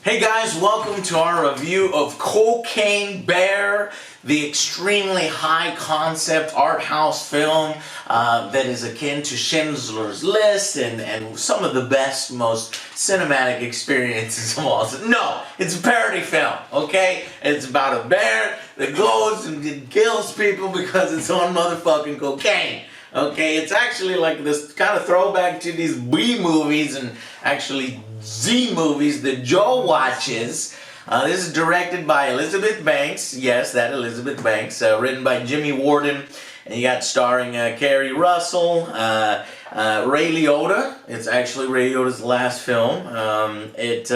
Hey guys, welcome to our review of Cocaine Bear, the extremely high concept art house film that is akin to Schindler's List and some of the best, most cinematic experiences of all. No, it's a parody film, okay? It's about a bear that goes and kills people because it's on motherfucking cocaine. Okay, it's actually like this kind of throwback to these B movies and actually Z movies that Joe watches. This is directed by Elizabeth Banks. Yes, that Elizabeth Banks. Written by Jimmy Warden. And you got starring Kerry Russell, Ray Liotta. It's actually Ray Liotta's last film.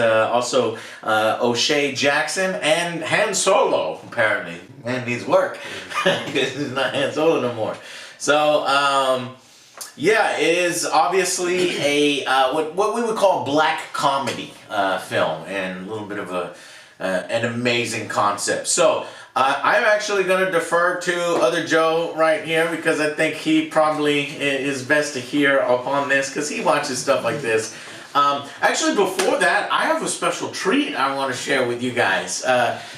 Also O'Shea Jackson and Han Solo, apparently. Man needs work. Because he's not Han Solo no more. So, yeah, it is obviously a what we would call black comedy film, and a little bit of an amazing concept. So, I'm actually going to defer to other Joe right here because I think he probably is best to hear upon this because he watches stuff like this. Actually, before that, I have a special treat I want to share with you guys.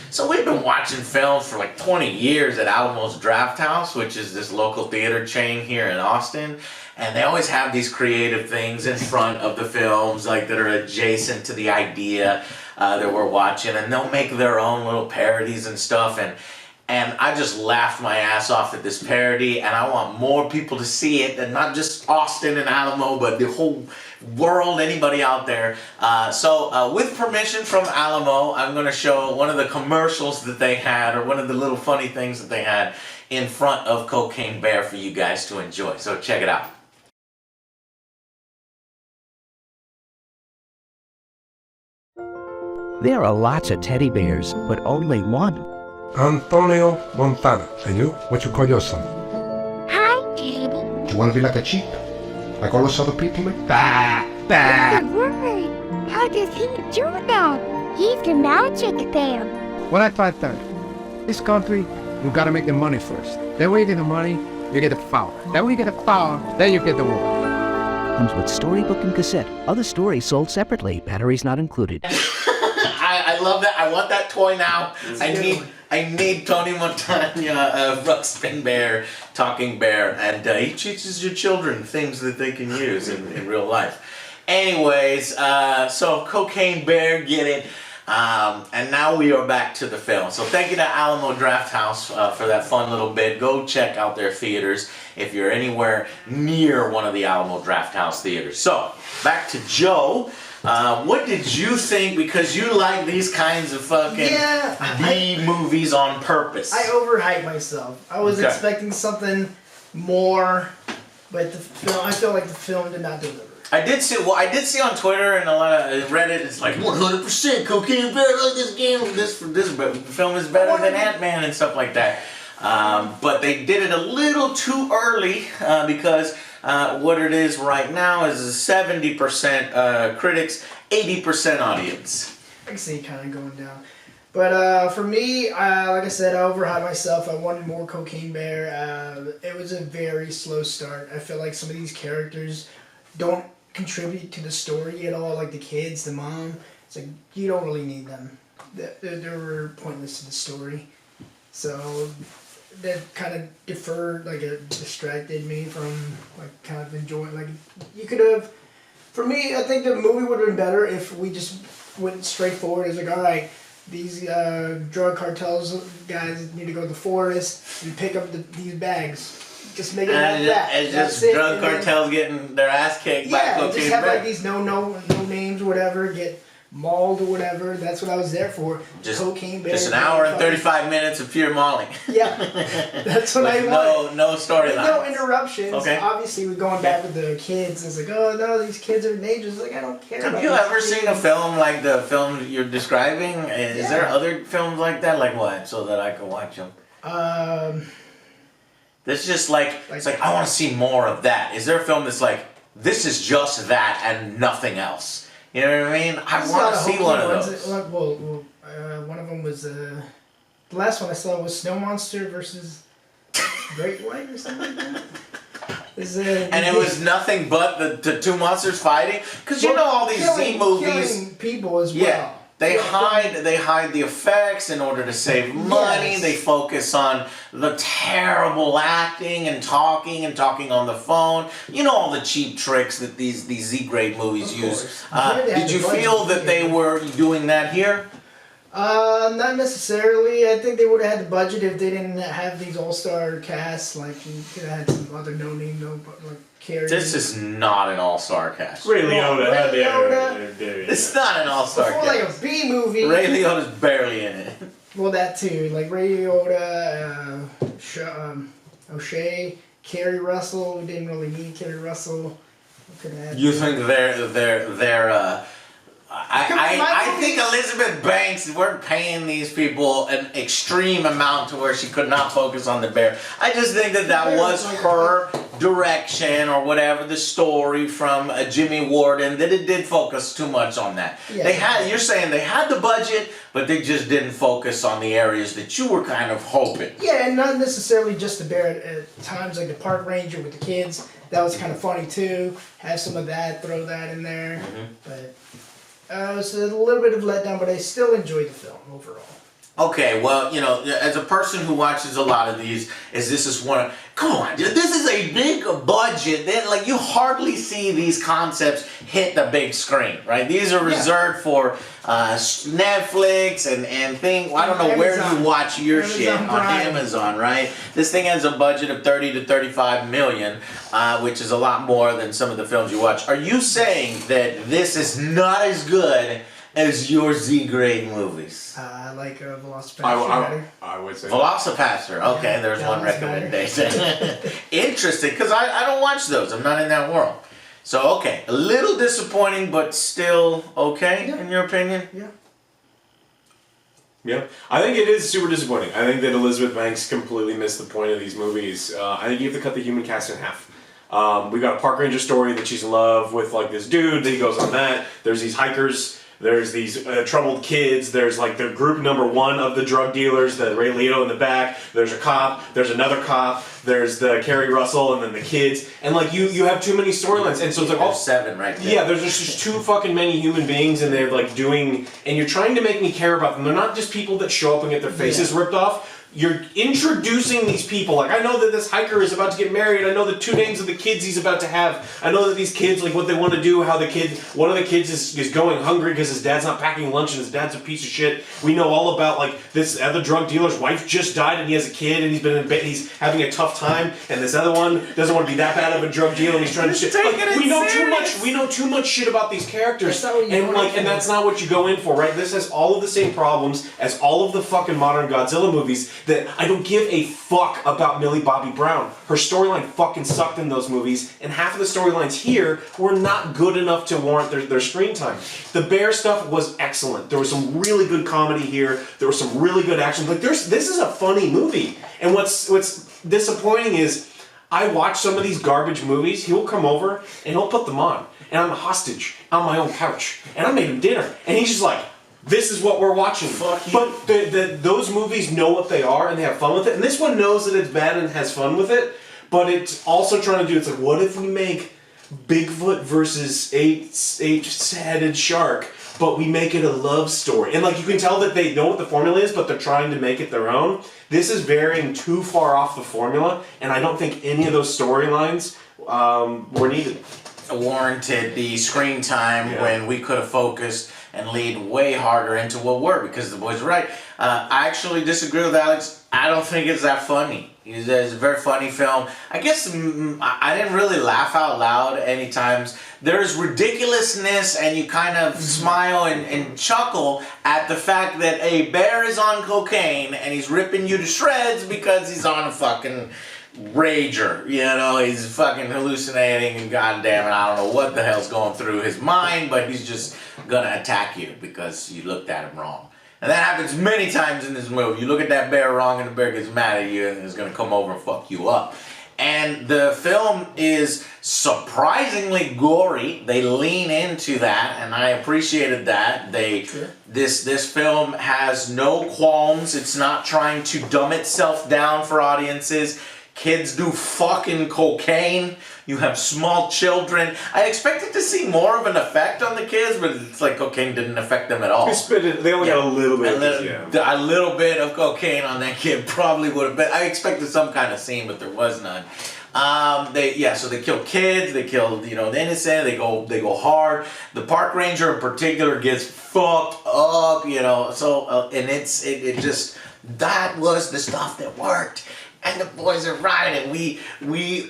So we've been watching films for like 20 years at Alamo's Drafthouse, which is this local theater chain here in Austin. And they always have these creative things in front of the films, like that are adjacent to the idea that we're watching. And they'll make their own little parodies and stuff. And I just laughed my ass off at this parody, and I want more people to see it, and not just Austin and Alamo, but the whole world, anybody out there. So with permission from Alamo, I'm going to show one of the commercials that they had, or one of the little funny things that they had in front of Cocaine Bear for you guys to enjoy. So check it out. There are lots of teddy bears, but only one. Antonio Montana. And you? What you call your son? Hi, Daddy. You want to be like a sheep? Like all those other people? Bah! Good word. How does he do that? He's the magic bear. Well, that's what I thought. This country, you gotta make the money first. Then when you get the money, you get the power. Then when you get the power, then you get the war. Comes with storybook and cassette. Other stories sold separately. Batteries not included. I love that. I want that toy now. I need Tony Montana, Ruxpin Bear, Talking Bear, and he teaches your children things that they can use in real life. Anyways, so Cocaine Bear, get it. And now we are back to the film. So thank you to Alamo Drafthouse for that fun little bit. Go check out their theaters if you're anywhere near one of the Alamo Drafthouse theaters. So, back to Joe. What did you think? Because you like these kinds of fucking B movies on purpose. I overhyped myself. I was expecting something more, but the film, I feel like the film did not deliver. I did see on Twitter and a lot of Reddit, it's like 100% Cocaine Bear, like this game, this film is better than Ant-Man and stuff like that. But they did it a little too early because what it is right now is 70% critics, 80% audience. I can see it kind of going down. But for me, like I said, I overhyped myself. I wanted more Cocaine Bear. It was a very slow start. I feel like some of these characters don't contribute to the story at all, like the kids, the mom. It's like, you don't really need them. They were pointless to the story. So that kind of deferred, like it distracted me from like kind of enjoying, like you could have, for me, I think the movie would have been better if we just went straight forward. It's like, all right, these drug cartels guys need to go to the forest and pick up these bags. Just make it like that. It's just drug cartels getting their ass kicked by Cocaine Bear. Just have like these no names or whatever, get mauled or whatever. That's what I was there for. Just Cocaine Bear. Just an hour and 35 minutes of pure mauling. Yeah, that's what I wanted. No storyline. No interruptions. Okay. Obviously, we're going back with the kids. It's like, oh no, these kids are dangerous. Like, I don't care. Have you ever seen a film like the film you're describing? Is there other films like that? Like what? So that I can watch them. This is just like, it's like, I want to see more of that. Is there a film that's like, this is just that and nothing else? You know what I mean? I want to see one of those. One of them was, the last one I saw was Snow Monster versus Great White or something like that. And it was nothing but the two monsters fighting? Because you know all these Z movies. Killing people as well. Yeah. They hide the effects in order to save money. Yes. They focus on the terrible acting and talking on the phone. You know, all the cheap tricks that these Z-grade movies use. Did you feel that they were doing that here? Not necessarily. I think they would have had the budget if they didn't have these all-star casts. Like, you could have had some other no-name, like Carrie. This is not an all-star cast. Ray Liotta. Ray Liotta. It's not an all-star Before, cast. like a B movie. Ray Liotta's barely in it. Well, that too. Like Ray Liotta, O'Shea, Carrie Russell. We didn't really need Carrie Russell. You think I think Elizabeth Banks weren't paying these people an extreme amount to where she could not focus on the bear. I just think that was her direction or whatever, the story from Jimmy Warden, that it did focus too much on that. Yeah. You're saying they had the budget, but they just didn't focus on the areas that you were kind of hoping. Yeah, and not necessarily just the bear. At times, like the park ranger with the kids, that was kind of funny too. Have some of that, throw that in there. Mm-hmm. But it was a little bit of letdown, but I still enjoyed the film overall. Okay, well, you know, as a person who watches a lot of these, come on, dude, this is a big budget. Like, you hardly see these concepts hit the big screen, right? These are reserved for Netflix and things. I don't know where you watch your shit on Amazon, right? This thing has a budget of 30 to 35 million, which is a lot more than some of the films you watch. Are you saying that this is not as good as your Z-grade movies? I like Velocipaster. I would say Velocipaster. Okay, there's one recommendation. Interesting, because I don't watch those. I'm not in that world. So, okay, a little disappointing, but still okay, in your opinion? Yeah. Yeah, I think it is super disappointing. I think that Elizabeth Banks completely missed the point of these movies. I think you have to cut the human cast in half. We got a park ranger story that she's in love with, like this dude. Then he goes on that. There's these hikers. There's these troubled kids. There's like the group number one of the drug dealers, the Ray Liotta in the back. There's a cop. There's another cop. There's the Carrie Russell, and then the kids. And like you have too many storylines, and so it's like there's 7 right there. Yeah, there's just too fucking many human beings, and they're like doing, and you're trying to make me care about them. They're not just people that show up and get their faces ripped off. You're introducing these people. Like, I know that this hiker is about to get married. I know the 2 names of the kids he's about to have. I know that these kids, like, what they want to do, how one of the kids is going hungry because his dad's not packing lunch and his dad's a piece of shit. We know all about, like, this other drug dealer's wife just died and he has a kid and he's having a tough time, and this other one doesn't want to be that bad of a drug dealer and he's trying to shit. Like, we know too much shit about these characters. And that's not what you go in for, right? This has all of the same problems as all of the fucking modern Godzilla movies. That I don't give a fuck about Millie Bobby Brown. Her storyline fucking sucked in those movies, and half of the storylines here were not good enough to warrant their screen time. The bear stuff was excellent. There was some really good comedy here. There was some really good action. Like this is a funny movie. And what's disappointing is I watch some of these garbage movies. He'll come over and he'll put them on, and I'm a hostage on my own couch, and I made him dinner, and he's just like, this is what we're watching. But those movies know what they are and they have fun with it. And this one knows that it's bad and has fun with it. But it's also trying to do, it's like, what if we make Bigfoot versus eight-headed shark, but we make it a love story? And like, you can tell that they know what the formula is, but they're trying to make it their own. This is varying too far off the formula. And I don't think any of those storylines were needed. Warranted the screen time when we could have focused and lead way harder into what were, because the boys were right. I actually disagree with Alex. I don't think it's that funny. It's a very funny film. I guess I didn't really laugh out loud any times. There's ridiculousness, and you kind of smile and chuckle at the fact that a bear is on cocaine and he's ripping you to shreds because he's on a fucking rager, you know, he's fucking hallucinating, and goddamn it, I don't know what the hell's going through his mind, but he's just gonna attack you because you looked at him wrong. And that happens many times in this movie. You look at that bear wrong and the bear gets mad at you and is gonna come over and fuck you up. And the film is surprisingly gory. They lean into that, and I appreciated that. This film has no qualms. It's not trying to dumb itself down for audiences. Kids do fucking cocaine. You have small children. I expected to see more of an effect on the kids, but it's like cocaine didn't affect them at all. They only got a little bit. A little bit of cocaine on that kid probably would have been. I expected some kind of scene, but there was none. So they kill kids. They kill the innocent. They go hard. The park ranger in particular gets fucked up. So and it just that was the stuff that worked. And the boys are right, and we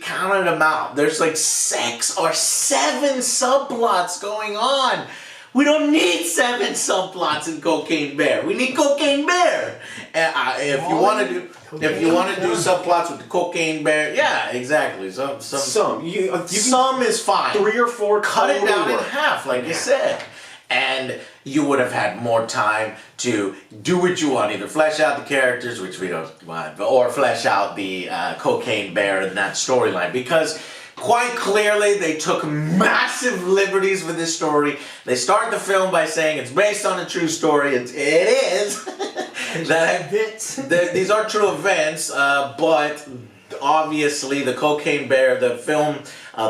counted them out. There's like 6 or 7 subplots going on. We don't need 7 subplots in Cocaine Bear. We need Cocaine Bear. If you want to do subplots with the Cocaine Bear, yeah, exactly. Some is fine. 3 or 4. Cut it down in half, like you said. And you would have had more time to do what you want, either flesh out the characters, which we don't want, or flesh out the Cocaine Bear in that storyline. Because quite clearly they took massive liberties with this story. They start the film by saying it's based on a true story. It is. These are true events, but obviously the Cocaine Bear, the film,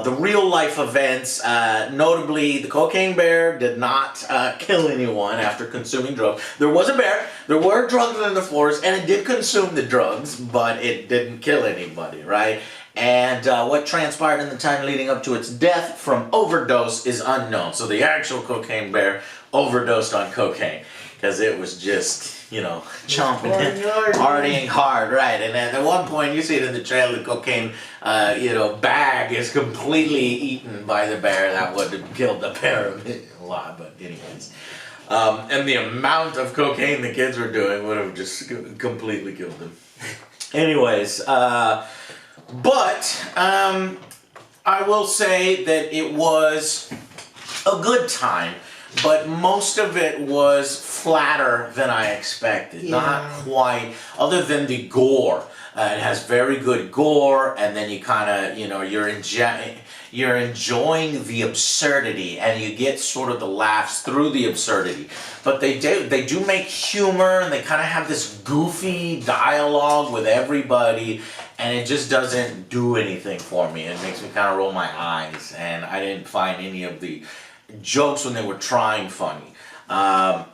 the real life events, notably the Cocaine Bear did not kill anyone after consuming drugs. There was a bear, there were drugs in the forest, and it did consume the drugs, but it didn't kill anybody, right? And what transpired in the time leading up to its death from overdose is unknown. So the actual Cocaine Bear overdosed on cocaine because it was just, chomping and partying hard, right? And then at one point, you see it in the trailer, the cocaine, bag is completely eaten by the bear. That would have killed the bear a lot, but anyways. And the amount of cocaine the kids were doing would have just completely killed them. Anyways, I will say that it was a good time. But most of it was flatter than I expected. Yeah. Not quite, other than the gore. It has very good gore, and then you kind of, you're enjoying the absurdity, and you get sort of the laughs through the absurdity. But they do make humor, and they kind of have this goofy dialogue with everybody, and it just doesn't do anything for me. It makes me kind of roll my eyes, and I didn't find any of the jokes when they were trying funny. And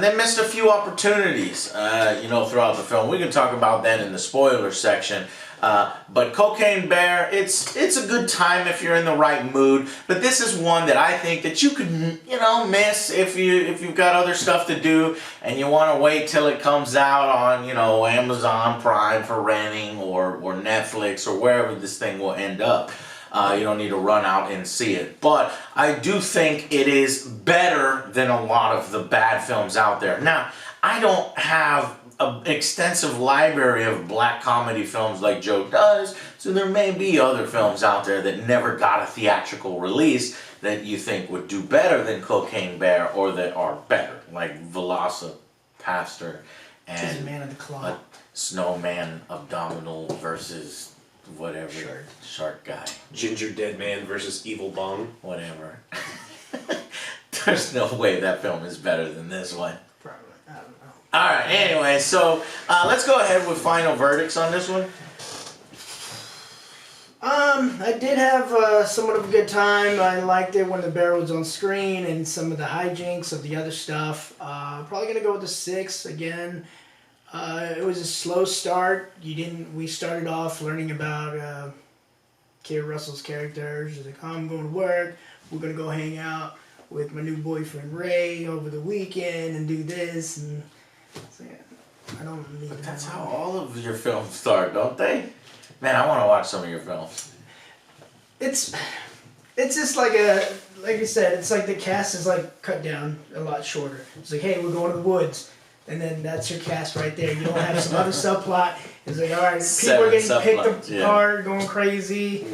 they missed a few opportunities, throughout the film. We can talk about that in the spoiler section. But Cocaine Bear, it's a good time if you're in the right mood. But this is one that I think that you could, miss if you've got other stuff to do and you want to wait till it comes out on, Amazon Prime for renting or Netflix or wherever this thing will end up. You don't need to run out and see it. But I do think it is better than a lot of the bad films out there. Now, I don't have an extensive library of black comedy films like Joe does, so there may be other films out there that never got a theatrical release that you think would do better than Cocaine Bear or that are better, like Velocipaster and Man of the Claw. Snowman Abdominal versus whatever shark guy. Ginger Dead Man versus Evil Bong. Whatever. There's no way that film is better than this one. Probably. I don't know. Alright, anyway, so let's go ahead with final verdicts on this one. I did have somewhat of a good time. I liked it when the bear was on screen and some of the hijinks of the other stuff. Probably gonna go with the 6 again. It was a slow start. We started off learning about Kid Russell's characters. He's like, I'm going to work. We're going to go hang out with my new boyfriend Ray over the weekend and do this. And so, I don't need But that's how all of your films start, don't they? Man, I want to watch some of your films. It's just like I said, it's like the cast is like cut down a lot shorter. It's like, hey, we're going to the woods. And then that's your cast right there. You don't have some other subplot. It's like, all right, people are getting picked apart, going crazy.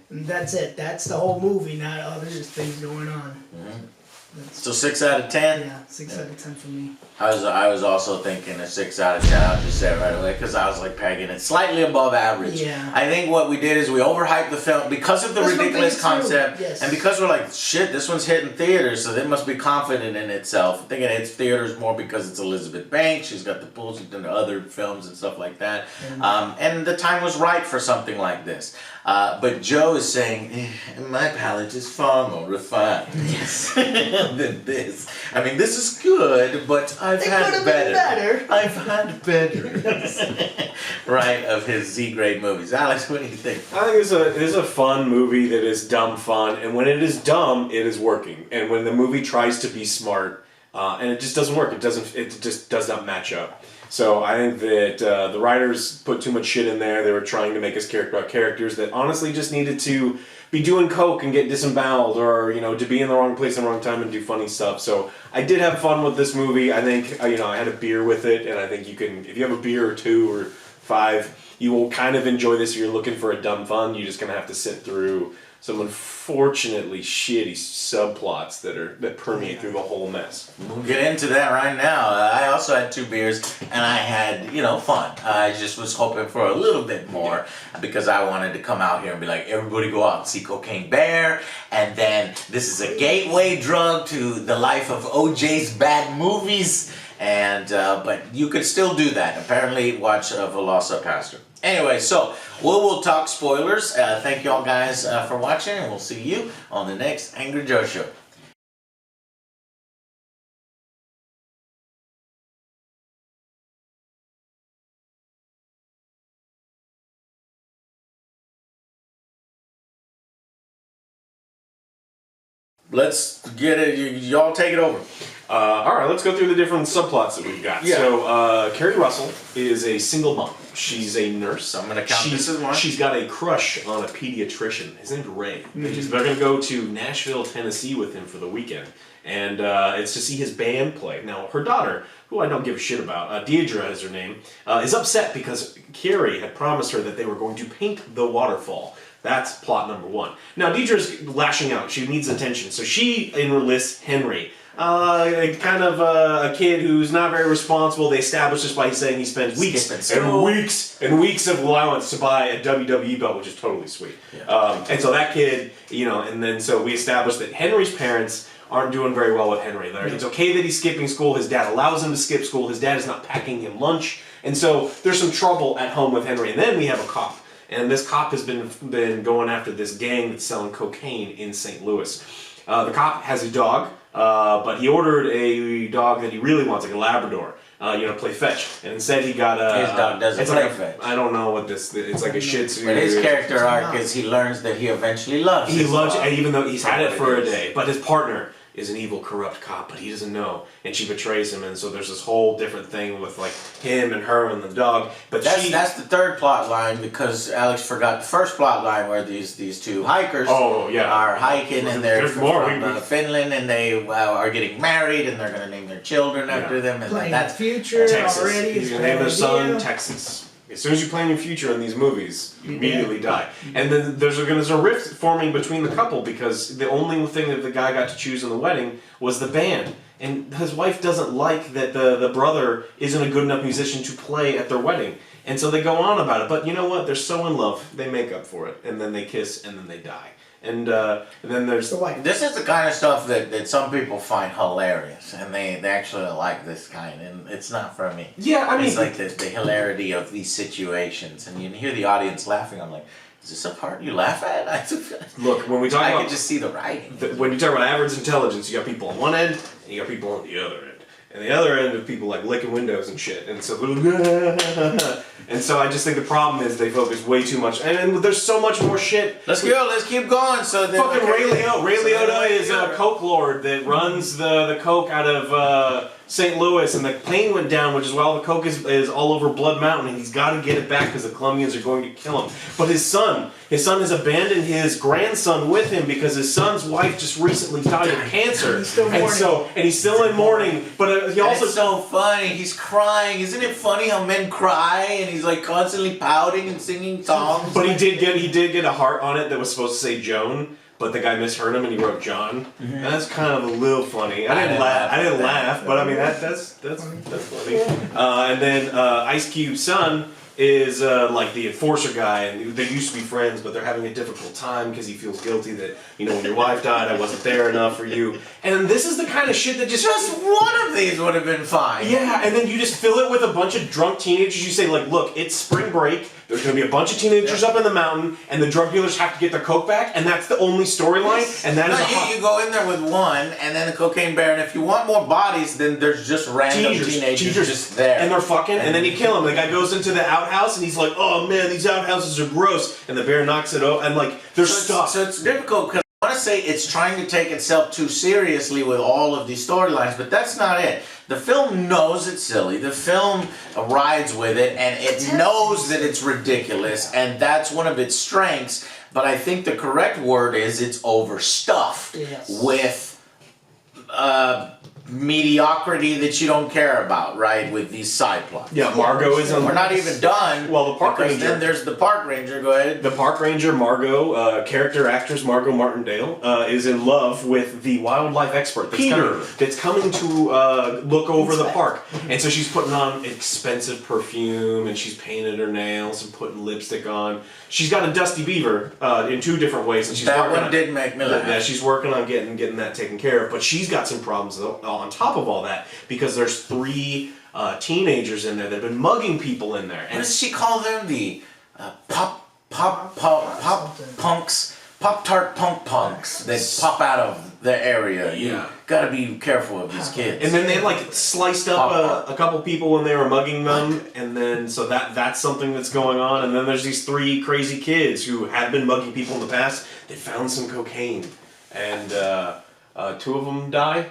And that's it. That's the whole movie, not there's just things going on. So 6 out of 10. Yeah, 6 out of 10 for me. I was also thinking a 6 out of 10. I'll just say it right away because I was like pegging it slightly above average. Yeah. I think what we did is we overhyped the film because of the That's one ridiculous thing too, concept, yes. and because we're like, shit, this one's hitting theaters, so it must be confident in itself. I think it hits theaters more because it's Elizabeth Banks. She's got the pull. She's done other films and stuff like that, and the time was right for something like this. But Joe is saying, my palate is far more refined than this. I mean, this is good, but I've It had could've been better. I've had better. Right, of his Z-grade movies. Alex, what do you think? I think it is a fun movie that is dumb fun, and when it is dumb, it is working. And when the movie tries to be smart, and it just doesn't work, it just does not match up. So I think that the writers put too much shit in there. They were trying to make us care about characters that honestly just needed to be doing coke and get disemboweled, or to be in the wrong place in the wrong time and do funny stuff. So I did have fun with this movie. I think I had a beer with it, and I think you can, if you have a beer or 2 or 5, you will kind of enjoy this. If you're looking for a dumb fun, you're just gonna have to sit through some unfortunately shitty subplots that permeate through the whole mess. We'll get into that right now. I also had 2 beers, and I had, fun. I just was hoping for a little bit more because I wanted to come out here and be like, everybody go out and see Cocaine Bear, and then this is a gateway drug to the life of OJ's bad movies, and but you could still do that. Apparently, watch Velocipaster. Anyway, so we'll talk spoilers. Thank y'all guys for watching, and we'll see you on the next Angry Joe Show. Let's get it. Y'all take it over. All right, let's go through the different subplots that we've got. Yeah. So, Carrie Russell is a single mom. She's a nurse. So I'm going to count this as one. She's got a crush on a pediatrician. His name's Ray. They're going to go to Nashville, Tennessee with him for the weekend. And it's to see his band play. Now, her daughter, who I don't give a shit about, Deidre is her name, is upset because Carrie had promised her that they were going to paint the waterfall. That's plot number 1. Now, Deidre's lashing out. She needs attention. So she enlists Henry. Kind of a kid who's not very responsible. They establish this by saying he spends weeks and weeks of allowance to buy a WWE belt, which is totally sweet. Yeah. And so that kid, and then so we established that Henry's parents aren't doing very well with Henry. It's okay that he's skipping school. His dad allows him to skip school. His dad is not packing him lunch. And so there's some trouble at home with Henry. And then we have a cop. And this cop has been going after this gang that's selling cocaine in St. Louis. The cop has a dog, but he ordered a dog that he really wants, like a Labrador, play fetch. And instead he got a... His dog doesn't play fetch. I don't know what this... It's like a Shih Tzu. But his character arc is he learns that he eventually loves He his loves dog. it, even though he's had it for a day. But his partner is an evil, corrupt cop, but he doesn't know, and she betrays him, and so there's this whole different thing with like him and her and the dog. But that's the third plot line, because Alex forgot the first plot line where these 2 hikers are hiking, and they're from Finland, and they are getting married, and they're going to name their children after them, and that's future Texas. already. He's going to name their son Texas. As soon as you plan your future in these movies, you immediately die. And then there's a rift forming between the couple because the only thing that the guy got to choose in the wedding was the band. And his wife doesn't like that the brother isn't a good enough musician to play at their wedding. And so they go on about it. But you know what? They're so in love, they make up for it. And then they kiss, and then they die. And then there's the wife. This is the kind of stuff that some people find hilarious, and they actually like this kind, and it's not for me. Yeah, I mean, it's like the hilarity of these situations, and you hear the audience laughing. I'm like, is this a part you laugh at? Look, when we talk about... I can just see the writing. When you talk about average intelligence, you got people on one end, and you got people on the other end. And the other end of people like licking windows and shit. And so and so I just think the problem is they focus way too much. And there's so much more shit. Let's keep going. So fucking Ray Liotta is a coke lord that runs the coke out of St. Louis, and the plane went down, which is why all the coke is all over Blood Mountain, and he's got to get it back because the Colombians are going to kill him. But his son has abandoned his grandson with him because his son's wife just recently died of cancer. He's still mourning. And he's still in mourning. But he also... It's so funny. He's crying. Isn't it funny how men cry and he's like constantly pouting and singing songs? But he did get a heart on it that was supposed to say Joan. but the guy misheard him and he wrote John. And that's kind of a little funny. I didn't laugh, but I mean that's funny. And then Ice Cube's son is like the enforcer guy, and they used to be friends, but they're having a difficult time because he feels guilty that, you know, when your wife died, I wasn't there enough for you. And this is the kind of shit that just one of these would have been fine. Yeah, and then you just fill it with a bunch of drunk teenagers. You say, like, look, it's spring break. There's going to be a bunch of teenagers up in the mountain, and the drug dealers have to get their coke back, and that's the only storyline. And that is you go in there with one, and then the cocaine bear, and if you want more bodies, then there's just random teenagers just there. And they're fucking, and then you kill him. The guy goes into the outhouse, and he's like, oh man, these outhouses are gross. And the bear knocks it over, and like, they're stuck. So it's difficult, because I want to say it's trying to take itself too seriously with all of these storylines, but that's not it. The film knows it's silly. The film rides with it, and it knows that it's ridiculous, and that's one of its strengths. But I think the correct word is it's overstuffed with mediocrity that you don't care about, right? With these side plots. Yeah, Margot is on. We're not even done. Well, the park ranger. Then there's the park ranger. Go ahead. The park ranger, Margot, character actress Margot Martindale, is in love with the wildlife expert that's coming to look over the park. And so she's putting on expensive perfume, and she's painted her nails and putting lipstick on. She's got a Dusty Beaver in 2 different ways, and she's that working one did make me laugh. Yeah, she's working on getting that taken care of. But she's got some problems on top of all that, because there's 3 teenagers in there that have been mugging people in there. What does she call them? The pop punks, Pop-Tart punks that pop out of the area. You gotta be careful of these kids. And then they like sliced up a couple people when they were mugging them, and then so that's something that's going on. And then there's these 3 crazy kids who had been mugging people in the past. They found some cocaine, and 2 of them die.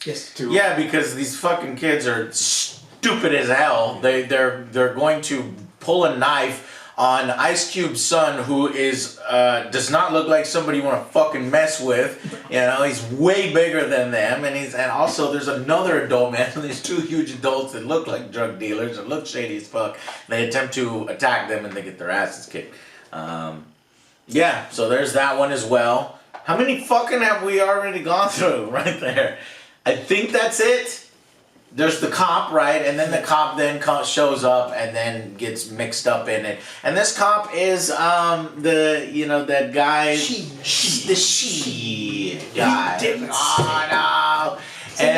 Yes. 2. Yeah, because these fucking kids are stupid as hell. They're going to pull a knife on Ice Cube's son, who is does not look like somebody you want to fucking mess with. You know, he's way bigger than them, and also there's another adult man. These 2 huge adults that look like drug dealers and look shady as fuck. They attempt to attack them, and they get their asses kicked. Yeah, so there's that one as well. How many fucking have we already gone through right there? I think that's it. There's the cop, right? And then the cop then shows up and then gets mixed up in it. And this cop is that guy, the she guy. Oh no! And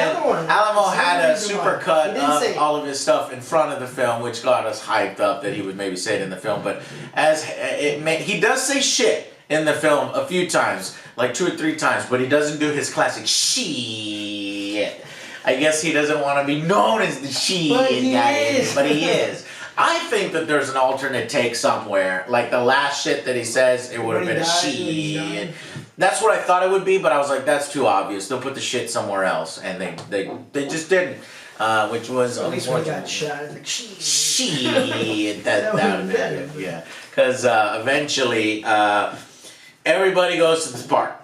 Alamo had a super cut of all of his stuff in front of the film, which got us hyped up that he would maybe say it in the film. But he does say shit in the film a few times, like 2 or 3 times, but he doesn't do his classic shit. I guess he doesn't want to be known as the she guy, but he is. I think that there's an alternate take somewhere, like the last shit that he says, it would have been a she. That's what I thought it would be, but I was like, that's too obvious. They'll put the shit somewhere else, and they just didn't, which was at least when he got shot, like she. That would have been good, yeah. Because eventually, everybody goes to this park.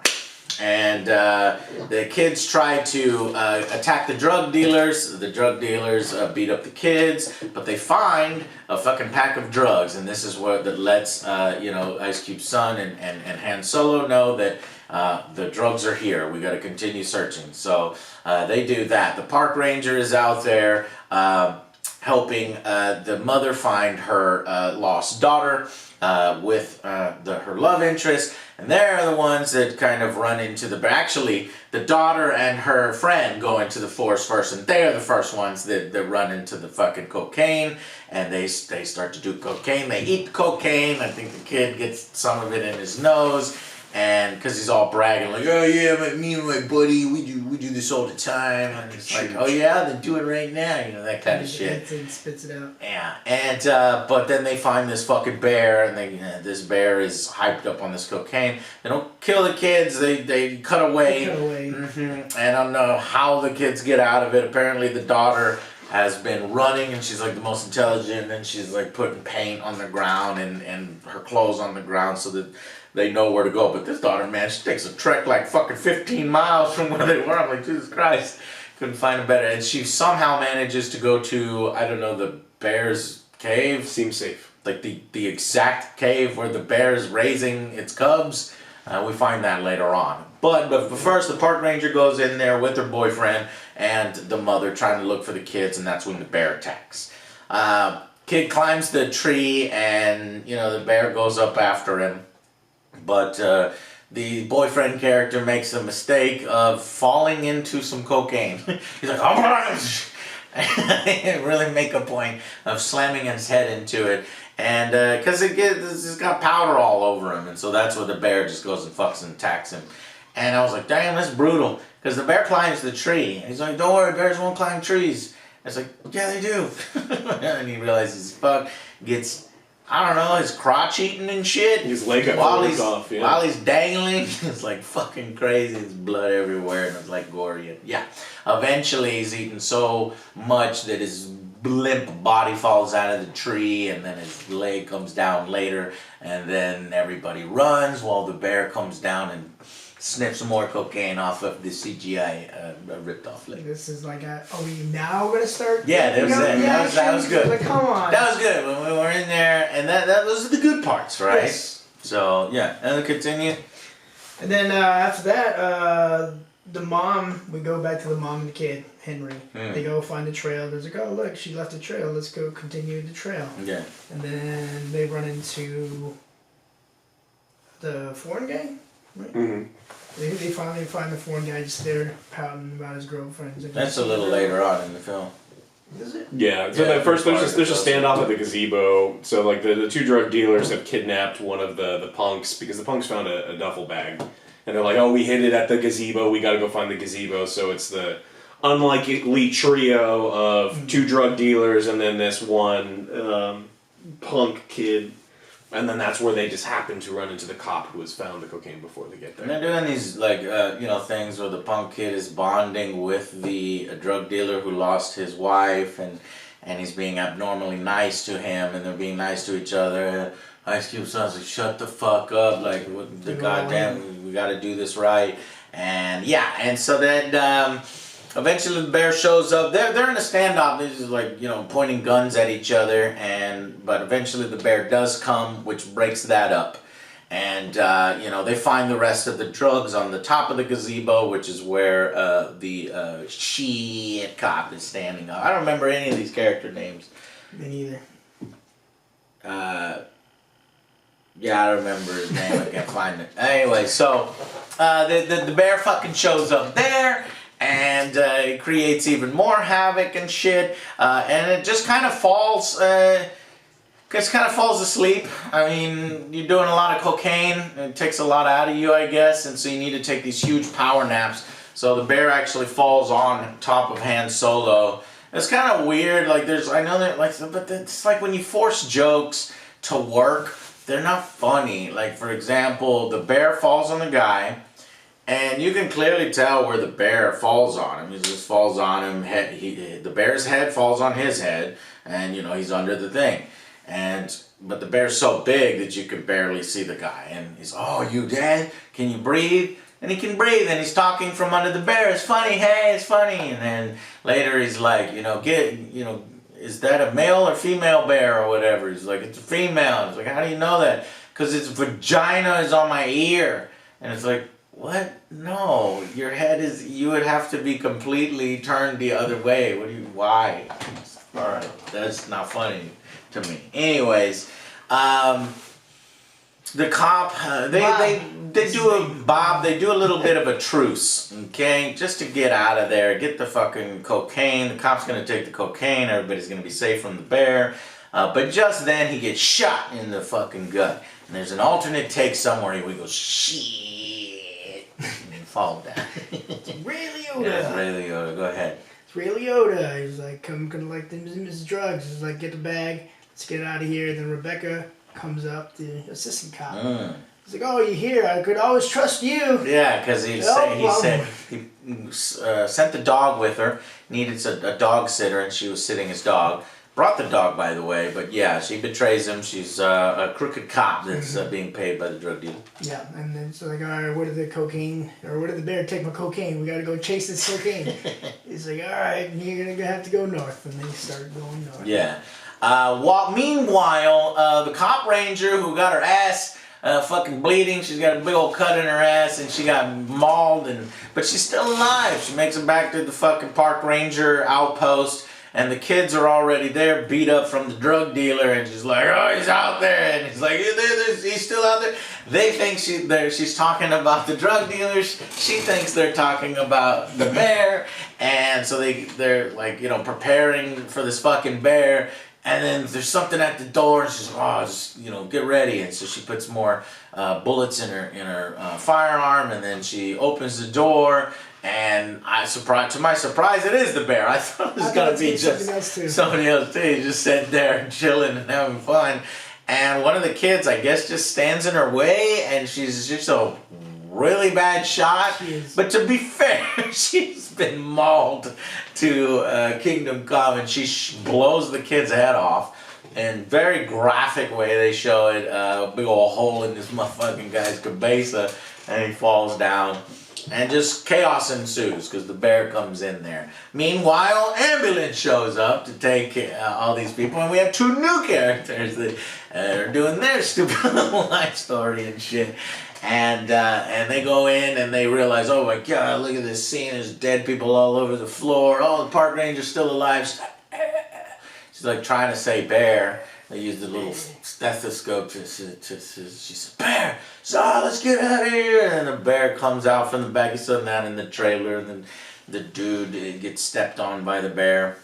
And the kids try to attack the drug dealers. The drug dealers beat up the kids, but they find a fucking pack of drugs, and this is what that lets Ice Cube's son and Han Solo know that the drugs are here. We got to continue searching. So they do that. The park ranger is out there helping the mother find her lost daughter with her love interest. And they're the ones that kind of run into actually, the daughter and her friend go into the forest first, and they're the first ones that run into the fucking cocaine, and they start to do cocaine. They eat the cocaine. I think the kid gets some of it in his nose, and because he's all bragging, like, oh yeah, me and my buddy, we do this all the time. And it's like, oh yeah, then do it right now, that kind of shit. And spits it out. Yeah, and but then they find this fucking bear, and this bear is hyped up on this cocaine. They don't kill the kids. They cut away. And I don't know how the kids get out of it. Apparently, the daughter has been running, and she's like the most intelligent, and she's like putting paint on the ground and her clothes on the ground so that they know where to go. But this daughter, man, she takes a trek like fucking 15 miles from where they were. I'm like, Jesus Christ, couldn't find a better. And she somehow manages to go to, I don't know, the bear's cave. Seems safe. Like the exact cave where the bear is raising its cubs. We find that later on. But first, the park ranger goes in there with her boyfriend and the mother trying to look for the kids, and that's when the bear attacks. Kid climbs the tree, and the bear goes up after him. But the boyfriend character makes a mistake of falling into some cocaine. He's like, really make a point of slamming his head into it. And because it's got powder all over him, and so that's where the bear just goes and fucks and attacks him. And I was like, damn, that's brutal. Because the bear climbs the tree. He's like, don't worry, bears won't climb trees. It's like, yeah, they do. And he realizes, fuck, gets, I don't know, his crotch eaten and shit. His leg got ripped off, yeah. While he's dangling, it's like fucking crazy. There's blood everywhere, and it's like gory. And yeah, eventually he's eaten so much that his limp body falls out of the tree, and then his leg comes down later, and then everybody runs while the bear comes down and sniffs some more cocaine off of the CGI ripped off leg. This is like, are we now gonna start? Yeah, that was it. That was good. Like, come on. That was good when we were in there, and those are the good parts, right? Yes. So yeah, and then continue. And then after that, the mom, we go back to the mom and the kid, Henry. They go find the trail. There's like, oh look, she left the trail. Let's go continue the trail. Yeah. And then they run into the foreign guy, right? Mm-hmm. They finally find the foreign guy just there pouting about his girlfriend. That's a little later on in the film. Is it? Yeah, so Yeah, first there's a close. standoff at the gazebo. So like the two drug dealers have kidnapped one of the punks because the punks found a duffel bag. And they're like, oh, we hid it at the gazebo, we gotta go find the gazebo. So it's the unlikely trio of two drug dealers and then this one punk kid. And then that's where they just happen to run into the cop who has found the cocaine before they get And there. they're doing these things where the punk kid is bonding with the drug dealer who lost his wife, and he's being abnormally nice to him, and they're being nice to each other. Ice Cube sounds like, shut the fuck up, like what the goddamn, we gotta do this right. And yeah, and so then eventually the bear shows up. They're in a standoff. They're just like, pointing guns at each other, but eventually the bear does come, which breaks that up. And they find the rest of the drugs on the top of the gazebo, which is where the shit cop is standing up. I don't remember any of these character names. Me neither. Yeah, I don't remember his name. I can't find it. Anyway, so the bear fucking shows up there, and it creates even more havoc and shit. And it just kind of falls. Falls asleep. I mean, you're doing a lot of cocaine. It takes a lot out of you, I guess, and so you need to take these huge power naps. So the bear actually falls on top of Han Solo. It's kind of weird. Like but it's like when you force jokes to work, they're not funny. Like, for example, the bear falls on the guy, and you can clearly tell where the bear falls on him. He just falls on him. The bear's head falls on his head, and he's under the thing. But the bear's so big that you can barely see the guy. And he's, oh, you dead? Can you breathe? And he can breathe, and he's talking from under the bear. It's funny, hey, it's funny. And then later he's like, is that a male or female bear or whatever? He's like, it's a female. He's like, how do you know that? Because its vagina is on my ear. And it's like, what? No, your head you would have to be completely turned the other way. Why? Alright, that's not funny to me. Anyways, the cop, they do a little bit of a truce, okay? Just to get out of there, get the fucking cocaine. The cop's gonna take the cocaine, everybody's gonna be safe from the bear. But just then he gets shot in the fucking gut. And there's an alternate take somewhere and he goes, shit, and fall down. Ray Liotta. Yeah, it's Ray Liotta, go ahead. It's Ray Liotta. He's like, come collect his drugs. He's like, get the bag. Let's get out of here. Then Rebecca comes up, the assistant cop. He's like, oh, you're here. I could always trust you. Yeah, because he said he sent the dog with her, needed a dog sitter, and she was sitting his dog. Brought the dog, by the way, but yeah, she betrays him. She's a crooked cop that's being paid by the drug dealer. Yeah, and then it's like, all right, where did the bear take my cocaine? We got to go chase this cocaine. He's like, all right, you're going to have to go north. And they start going north. Yeah. Meanwhile, the cop ranger who got her ass fucking bleeding. She's got a big old cut in her ass, and she got mauled, but she's still alive. She makes it back to the fucking park ranger outpost, and the kids are already there, beat up from the drug dealer, and she's like, oh, he's out there, and he's like, he's still out there. They think she's talking about the drug dealers. She thinks they're talking about the bear, and so they're like, you know, preparing for this fucking bear. And then there's something at the door, and she's like, oh, just, you know, get ready. And so she puts more bullets in her firearm, and then she opens the door, and to my surprise, it is the bear. I thought it was going to be just somebody else too. He's just sitting there chilling and having fun. And one of the kids, I guess, just stands in her way, and she's just a really bad shot. But to be fair, she's been mauled to Kingdom Come, and she blows the kid's head off. In very graphic way, they show it, a big old hole in this motherfucking guy's cabeza, and he falls down. And just chaos ensues because the bear comes in there. Meanwhile, ambulance shows up to take all these people, and we have 2 new characters that are doing their stupid little life story and shit. And they go in and they realize, oh my god, look at this scene. There's dead people all over the floor. Oh, the park ranger's still alive. She's like trying to say bear. They use the little stethoscope to she says, bear! So let's get out of here! And the bear comes out from the back. He's sitting out in the trailer, and then the dude gets stepped on by the bear.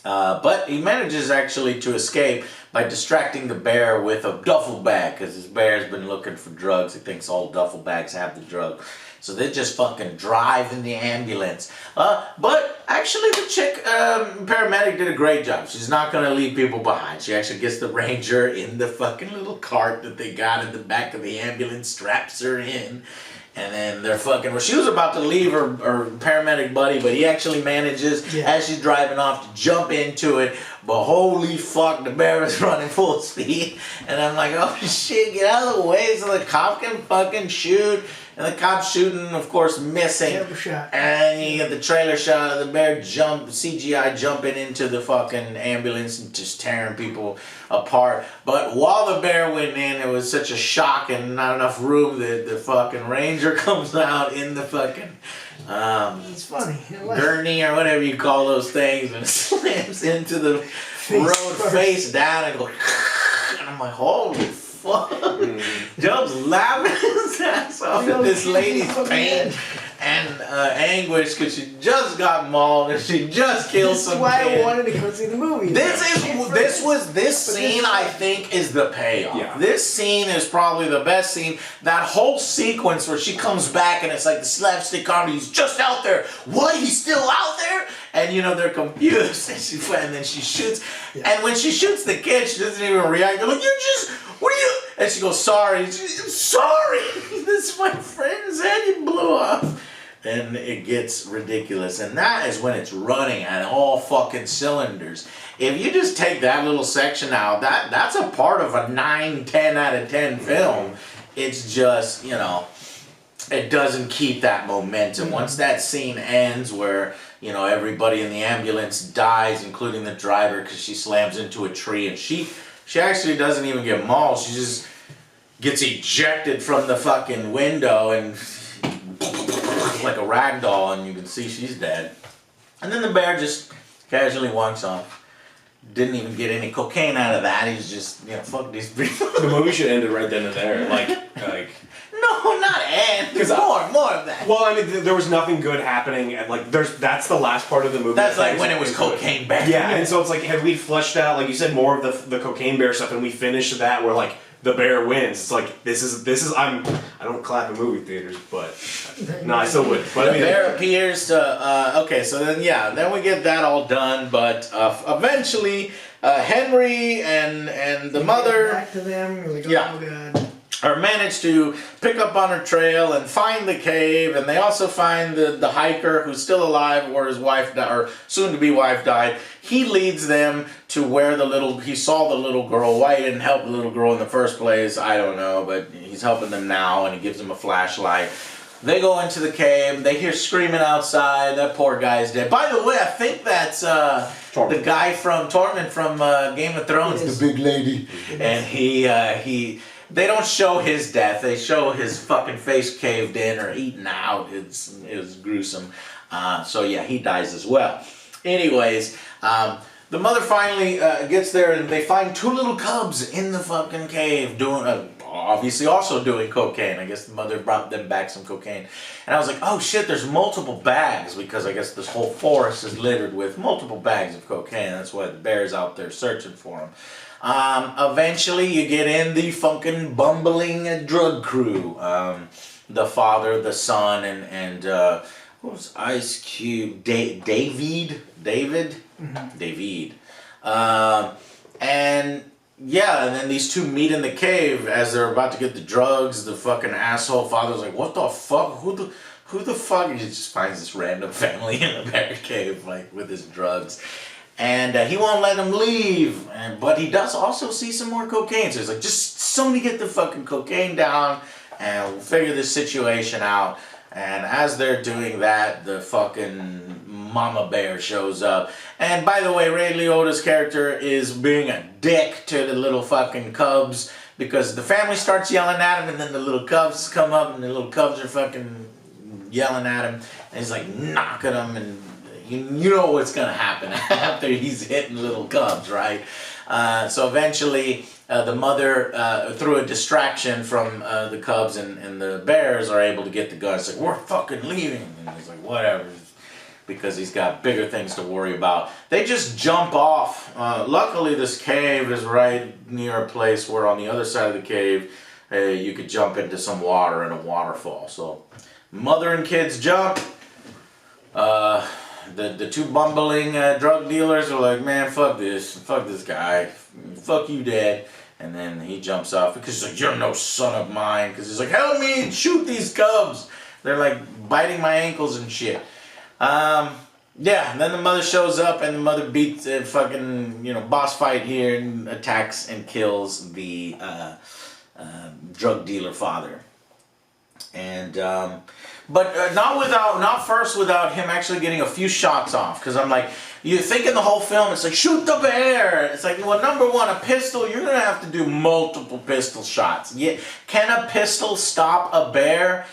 But he manages actually to escape by distracting the bear with a duffel bag, because this bear's been looking for drugs. He thinks all duffel bags have the drug. So they just fucking drive in the ambulance. But actually the chick, paramedic, did a great job. She's not going to leave people behind. She actually gets the ranger in the fucking little cart that they got in the back of the ambulance, straps her in. And then they're fucking, well, she was about to leave her paramedic buddy, but he actually manages, as she's driving off, to jump into it. But holy fuck, the bear is running full speed. And I'm like, oh shit, get out of the way so the cop can fucking shoot. And the cop's shooting, of course, missing. And you get the trailer shot of the bear CGI jumping into the fucking ambulance and just tearing people apart. But while the bear went in, it was such a shock and not enough room that the fucking ranger comes out in the fucking it's funny. gurney or whatever you call those things, and slams into the road face down and goes, and I'm like, holy fuck. Jumps laughing his ass off at this lady's pain and anguish because she just got mauled and she just killed some kid. This is why I wanted to go see the movie. This scene I think is the payoff. Yeah. This scene is probably the best scene. That whole sequence where she comes back and it's like the slapstick comedy. He's just out there. What? He's still out there? And you know they're confused. And then she shoots. Yeah. And when she shoots the kid, she doesn't even react. They're like, what are you? And she goes, sorry. Sorry. This is my friend's head he blew off. And it gets ridiculous. And that is when it's running at all fucking cylinders. If you just take that little section out, that's a part of a 9, 10 out of 10 film. It's just, you know, it doesn't keep that momentum. Once that scene ends where, you know, everybody in the ambulance dies, including the driver, because she slams into a tree, and she actually doesn't even get mauled. She just gets ejected from the fucking window and like a rag doll, and you can see she's dead. And then the bear just casually walks off. Didn't even get any cocaine out of that. He's just, you know, fuck these people. The movie should end it right then and there. Like. No, not end. Because more of that. Well, I mean, there was nothing good happening, and like, that's the last part of the movie. That's like when it was Cocaine Bear. Yeah, and so it's like, had we fleshed out, like you said, more of the Cocaine Bear stuff, and we finished that where like the bear wins. It's like this is I don't clap in movie theaters, but no, I still would. But the bear appears to. Okay, so then we get that all done, but eventually Henry and the mother. Back to them. We're like, oh god. Or managed to pick up on her trail and find the cave, and they also find the hiker who's still alive, where his wife or soon-to-be wife died. He leads them to where he saw the little girl. Why he didn't help the little girl in the first place, I don't know, but he's helping them now, and he gives them a flashlight. They go into the cave. They hear screaming outside. That poor guy's dead. By the way, I think that's the guy from Tormund from Game of Thrones, the big lady, and he they don't show his death. They show his fucking face caved in or eaten out. It was gruesome. So yeah, he dies as well. Anyways, the mother finally gets there and they find two little cubs in the fucking cave doing, obviously also doing cocaine. I guess the mother brought them back some cocaine. And I was like, oh shit, there's multiple bags, because I guess this whole forest is littered with multiple bags of cocaine. That's why the bear's out there searching for them. Eventually you get in the fucking bumbling drug crew. The father, the son, and what was Ice Cube? David? Mm-hmm. David. And yeah, and then these two meet in the cave as they're about to get the drugs. The fucking asshole father's like, what the fuck? Who the fuck? He just finds this random family in a bear cave, like, with his drugs. And he won't let them leave. But he does also see some more cocaine. So he's like, just somebody get the fucking cocaine down and we'll figure this situation out. And as they're doing that, the fucking mama bear shows up. And by the way, Ray Liotta's character is being a dick to the little fucking cubs, because the family starts yelling at him and then the little cubs come up and the little cubs are fucking yelling at him. And he's like knocking them, and you know what's gonna happen after he's hitting little cubs, right? So eventually the mother, through a distraction from the cubs and the bears, are able to get the guns. Like, we're fucking leaving. And he's like, whatever, because he's got bigger things to worry about. They just jump off. Luckily this cave is right near a place where on the other side of the cave you could jump into some water and a waterfall. So mother and kids jump. The two bumbling drug dealers are like, man, fuck this guy, fuck you, Dad. And then he jumps off because he's like, you're no son of mine. Because he's like, help me and shoot these cubs. They're like biting my ankles and shit. Yeah, and then the mother shows up and the mother beats a fucking, boss fight here and attacks and kills the drug dealer father. And, but not first without him actually getting a few shots off. Because I'm like, you think in the whole film, it's like, shoot the bear. It's like, well, number one, a pistol, you're going to have to do multiple pistol shots. Yeah, can a pistol stop a bear?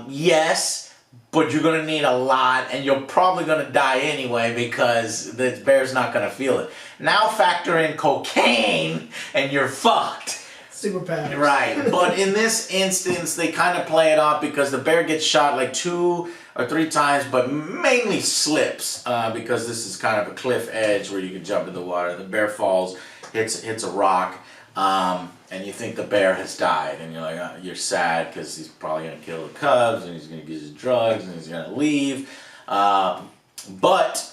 Yes, but you're going to need a lot, and you're probably going to die anyway because the bear's not going to feel it. Now factor in cocaine, and you're fucked. Superpowers. Right, but in this instance, they kind of play it off because the bear gets shot like 2 or 3 times, but mainly slips because this is kind of a cliff edge where you can jump in the water. The bear falls, hits a rock, and you think the bear has died, and you're like, you're sad because he's probably gonna kill the cubs, and he's gonna get his drugs, and he's gonna leave. But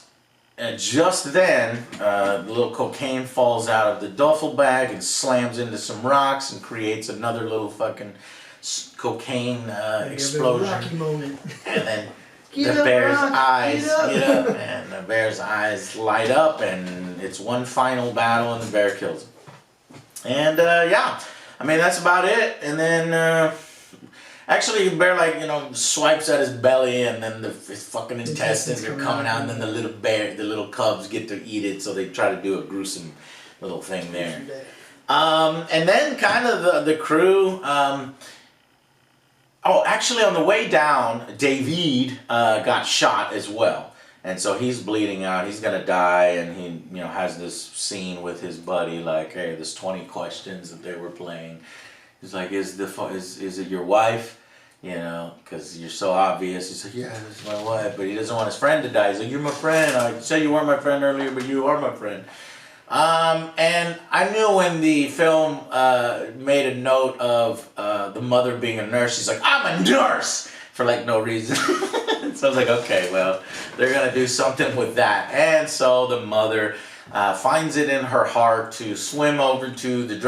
just then, the little cocaine falls out of the duffel bag and slams into some rocks and creates another little fucking cocaine explosion. Rocky moment. And then the bear's eyes, and the bear's eyes light up, and it's one final battle, and the bear kills him. And yeah, I mean that's about it. And then actually the bear swipes at his belly, and then his fucking intestines are coming out, and then the little cubs get to eat it, so they try to do a gruesome little thing there. And then kind of the crew. Actually on the way down, David got shot as well. And so he's bleeding out, he's gonna die, and he has this scene with his buddy, like, hey, there's 20 questions that they were playing. He's like, is it your wife? Because you're so obvious. He's like, yeah, this is my wife. But he doesn't want his friend to die. He's like, you're my friend. I said you weren't my friend earlier, but you are my friend. And I knew when the film made a note of the mother being a nurse, she's like, I'm a nurse! For no reason. So I was like, okay, well, they're going to do something with that. And so the mother finds it in her heart to swim over to the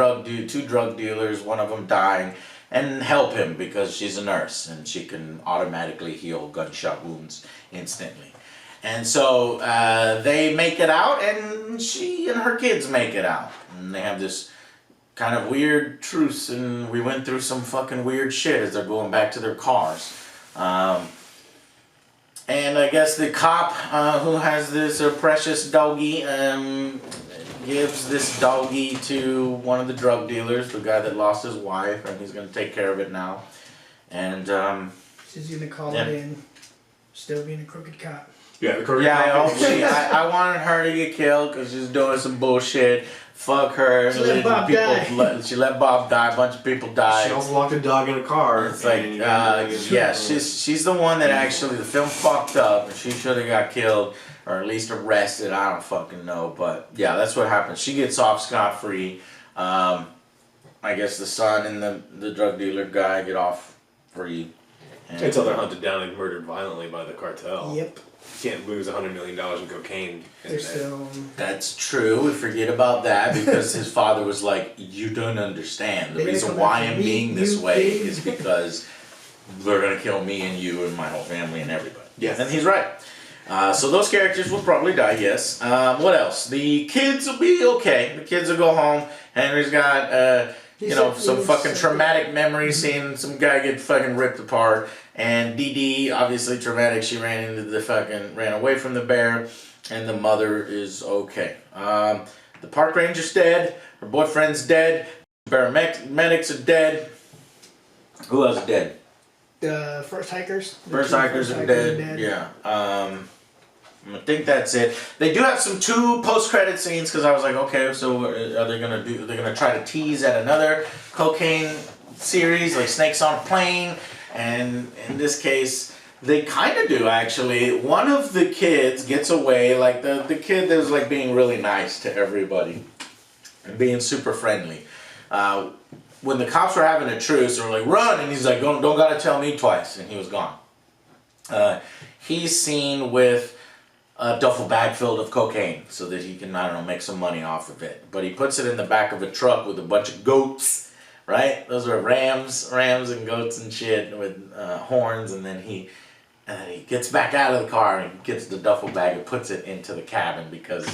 two drug dealers, one of them dying, and help him because she's a nurse and she can automatically heal gunshot wounds instantly. And so they make it out, and she and her kids make it out. And they have this kind of weird truce, and we went through some fucking weird shit as they're going back to their cars. And I guess the cop who has this precious doggy gives this doggy to one of the drug dealers, the guy that lost his wife, and he's gonna take care of it now. And She's gonna call Yeah. it in. Still being a crooked cop. Yeah, the Korean yeah, I cop- hope I wanted her to get killed because she's doing some bullshit. Fuck her. She let Bob die. She let Bob die. A bunch of people died. She also locked a dog in a car. It's like, and- yeah, she's the one that actually the film fucked up, and she should have got killed or at least arrested. I don't fucking know, but yeah, that's what happens. She gets off scot free. I guess the son and the drug dealer guy get off free. And, Until they're hunted down and murdered violently by the cartel. Yep. You can't lose $100 million in cocaine. They're still. That's true. We forget about that because his father was like, "You don't understand. The They're reason gonna why come I'm after being me, this you way pig." is because they're gonna kill me and you and my whole family and everybody." Yes. And he's right. So those characters will probably die. Yes. What else? The kids will be okay. The kids will go home. Henry's got some fucking traumatic memories, seeing some guy get fucking ripped apart. And Dee Dee, obviously traumatic. She ran away from the bear, and the mother is okay. The park ranger's dead. Her boyfriend's dead. Paramedics are dead. Who else is dead? The first hikers. The First two hikers are hikers dead. Yeah. I think that's it. They do have some 2 post-credit scenes because I was like, okay, so are they gonna do? They're gonna try to tease at another cocaine series like Snakes on a Plane, and in this case, they kind of do actually. One of the kids gets away, like the kid that was like being really nice to everybody and being super friendly. When the cops were having a truce, they were like, "Run!" and he's like, "Don't gotta tell me twice," and he was gone. He's seen with a duffel bag filled of cocaine so that he can, I don't know, make some money off of it. But he puts it in the back of a truck with a bunch of goats, right? Those are rams and goats and shit with horns, and then he gets back out of the car and gets the duffel bag and puts it into the cabin because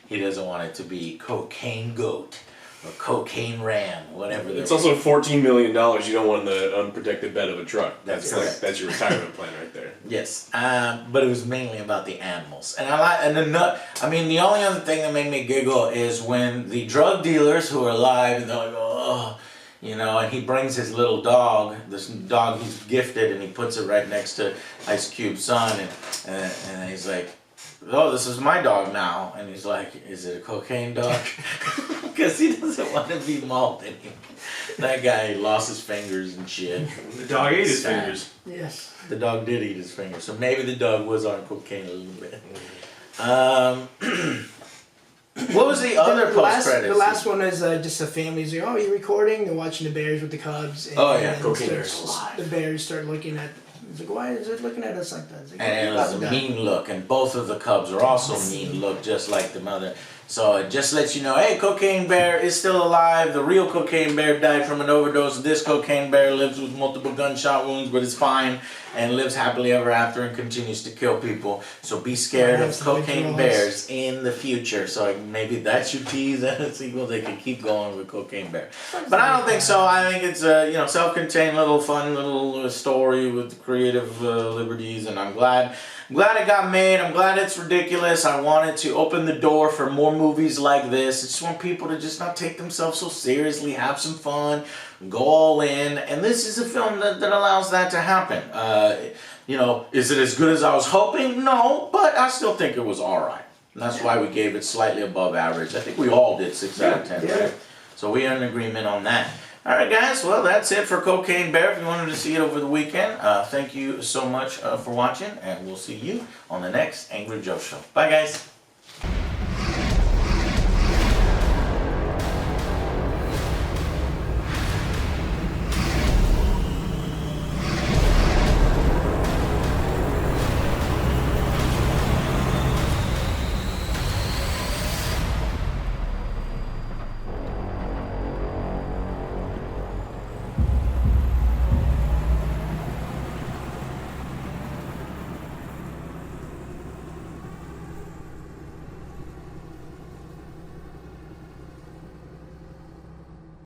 he doesn't want it to be cocaine goat or cocaine ram, whatever. It's also $14 million you don't want in the unprotected bed of a truck. That's Like, correct. that's your retirement plan right there. Yes, but it was mainly about the animals, and the only other thing that made me giggle is when the drug dealers who are alive, and they're like, oh, and he brings his little dog, this dog he's gifted, and he puts it right next to Ice Cube's son, and he's like, "Oh, this is my dog now," and he's like, "Is it a cocaine dog?" Because he doesn't want to be mauled anymore. That guy lost his fingers and shit. The dog ate his Sad. fingers. Yes. The dog did eat his fingers, so maybe the dog was on cocaine a little bit. What was the other post-credits? The last one is just the families. Like, oh, you're recording? They're watching the Bears with the Cubs. And, Oh, yeah, and cocaine the Bears start looking at. It's like, why is it looking at us like that? It's like, And it was a Bob died. mean look, and both of the Cubs are also mean look, just like the mother. So it just lets you know, hey, Cocaine Bear is still alive. The real Cocaine Bear died from an overdose. This Cocaine Bear lives with multiple gunshot wounds, but is fine and lives happily ever after and continues to kill people. So be scared of Cocaine Bears in the future. So maybe that's your tease and a sequel. They can keep going with Cocaine Bear. But I don't think so. I think it's a self-contained little fun little story with creative liberties, and I'm glad it got made. I'm glad it's ridiculous. I wanted to open the door for more movies like this. I just want people to just not take themselves so seriously, have some fun, go all in. And this is a film that allows that to happen. Is it as good as I was hoping? No, but I still think it was alright. And that's why we gave it slightly above average. I think we all did 6 out of 10, right? So we are in agreement on that. Alright guys, well that's it for Cocaine Bear. If you wanted to see it over the weekend, thank you so much for watching, and we'll see you on the next Angry Joe Show. Bye guys!